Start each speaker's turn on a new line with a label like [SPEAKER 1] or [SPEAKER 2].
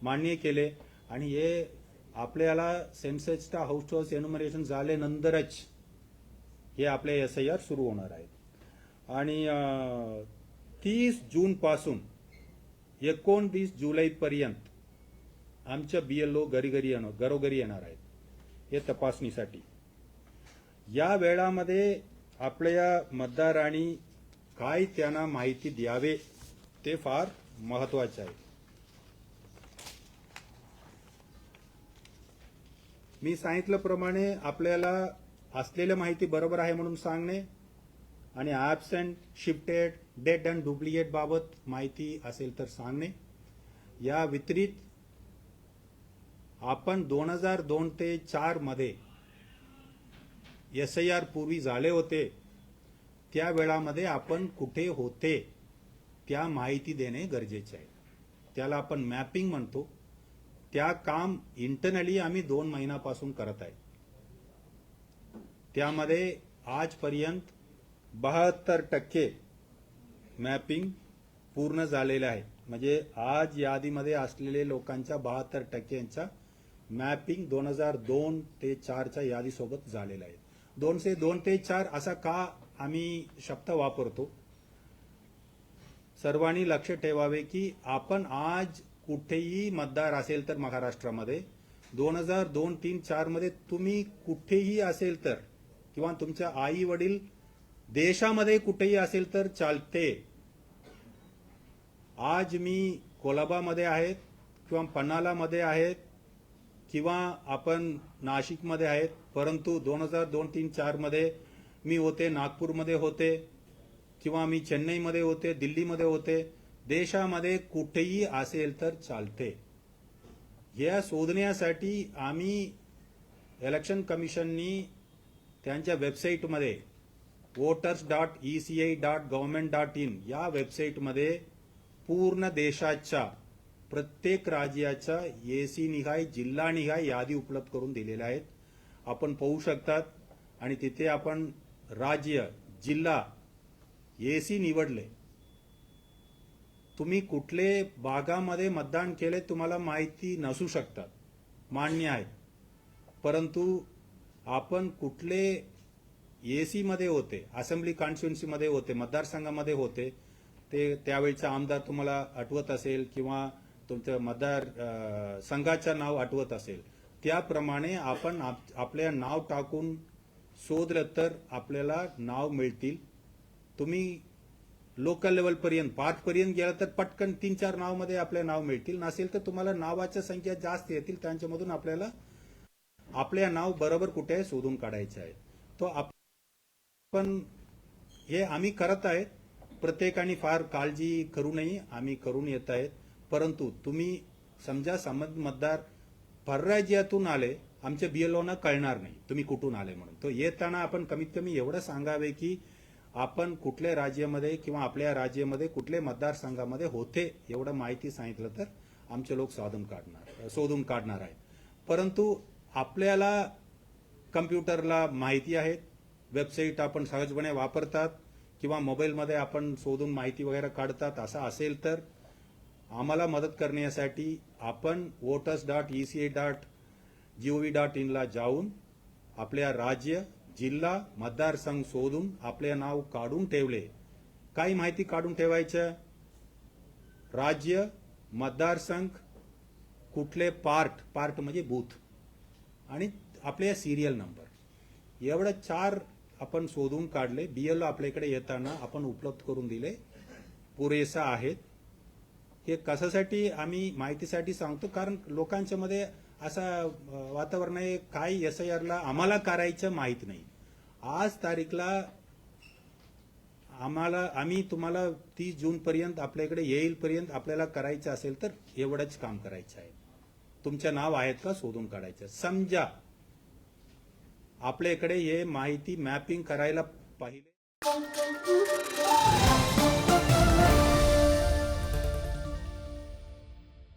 [SPEAKER 1] मान्य केले आणि हे आपल्याला सेन्ससच्या हाऊस टू हाऊस एन्युमरेशन झाल्यानंतरच हे आपले SIR सुरू होणार आहेत. आणि 30 जूनपासून 29 जुलैपर्यंत आमच्या BLO घरोघरी येणार आहेत हे तपासणीसाठी. या वेळामध्ये आपल्या मतदारांनी काय त्यांना माहिती द्यावे ते फार महत्वाचे आहे. मी सांगितल्याप्रमाणे आपल्याला असलेल्या माहिती बरोबर आहे म्हणून सांगणे आणि absent, shifted, dead and duplicate बाबत माहिती असेल तर सांगणे. या व्यतिरिक्त आपण 2002 ते 4 मध्ये SIR पूर्वी झाले होते त्या वेळामध्ये आपण कुठे होते त्या माहिती देणे गरजेचे आहे. त्याला आपण मॅपिंग म्हणतो. त्या काम इंटरनली आम्ही 2 महिन्यापासून करत आहे. त्यामध्ये आजपर्यंत 72% मॅपिंग पूर्ण झालेलं आहे. म्हणजे आज यादीमध्ये असलेले लोकांच्या 72%चा मॅपिंग 2002 ते 4च्या यादीसोबत झालेला आहे. 2 ते 4 असा का आम्ही शब्द वापरतो? सर्वांनी लक्ष ठेवावे की आपण आज कुठेही मतदार असेल तर महाराष्ट्रामध्ये 2002, 3, 4 मध्ये तुम्ही कुठेही असेल तर किंवा तुमच्या आई वडील देशामध्ये कुठेही असेल तर चालते. आज मी कोलाबामध्ये आहेत किंवा पन्हालामध्ये आहेत किंवा आपण नाशिकमध्ये आहेत, परंतु 2002, 3, 4 मध्ये मी होते नागपूरमध्ये होते किंवा मी चेन्नईमध्ये होते, दिल्लीमध्ये होते. देशामध्ये कुठेही असेल तर चालते. या शोधण्यासाठी आम्ही इलेक्शन कमिशननी त्यांच्या वेबसाईटमध्ये voters.eci.government.in या वेबसाईटमध्ये पूर्ण देशाच्या प्रत्येक राज्याच्या AC निहाय, जिल्हा निहाय यादी उपलब्ध करून दिलेल्या आहेत. आपण पाहू शकतात आणि तिथे आपण राज्य, जिल्हा, AC निवडले. तुम्ही कुठले भागामध्ये मतदान केले तुम्हाला माहिती नसू शकतात, मान्य आहे. परंतु आपण कुठले AC मध्ये होते, असेंब्ली कॉन्स्टिट्युन्सीमध्ये होते, मतदारसंघामध्ये होते, ते त्यावेळचा आमदार तुम्हाला आठवत असेल किंवा तुमच्या मतदार संघाचं नाव आठवत असेल, त्याप्रमाणे आपण आपले नाव टाकून शोधलं तर आपल्याला नाव मिळतील. तुम्ही लोकल लेवलपर्यंत, पार्टपर्यंत गेला तर पटकन 3-4 नावामध्ये आपले नाव मिळतील. नसेल तर तुम्हाला नावाच्या संख्या जास्त येतील, त्यांच्यामधून आपल्याला आपले नाव बरोबर कुठे आहे शोधून काढायचे आहे. तो आपण हे आम्ही करत आहेत. प्रत्येकाने फार काळजी करू नये, आम्ही करून येत आहेत. परंतु तुम्ही समजा मतदार परराज्यातून आले, आमच्या BLOना कळणार नाही तुम्ही कुठून आले म्हणून. तो येताना आपण कमीत कमी एवढं सांगावे की आपण कुठल्या राज्यामध्ये किंवा आपल्या राज्यामध्ये कुठल्या मतदारसंघामध्ये होते एवढं माहिती सांगितलं तर आमचे लोक शोधून काढणार आहेत. परंतु आपल्याला कम्प्युटरला माहिती आहे, वेबसाईट आपण सहजपणे वापरतात किंवा मोबाईलमध्ये आपण शोधून माहिती वगैरे काढतात. असं असेल तर आम्हाला मदत करण्यासाठी आपण voters.eci.gov.in ला जाऊन आपल्या राज्य, जिल्हा, मतदारसंघ शोधून आपले नाव काढून ठेवले. काही माहिती काढून ठेवायचं, राज्य, मतदारसंघ, कुठले पार्ट म्हणजे बूथ आणि आपले सिरियल नंबर, एवढं 4 आपण शोधून काढले. BLO आपल्याकडे येताना आपण उपलब्ध करून दिले, पुरेसा आहेत. हे कशासाठी आम्ही माहितीसाठी सांगतो, कारण लोकांच्या मध्ये असं वातावरण आहे काय SIRला आम्हाला करायचं माहित नाही. आज तारीखला आम्ही तुम्हाला 30 जूनपर्यंत आपल्याकडे येईलपर्यंत आपल्याला करायचं असेल तर एवढंच काम करायचं आहे. तुमचं नाव आहेत का शोधून काढायचं. समजा आपल्याकडे हे माहिती मॅपिंग करायला पाहिजे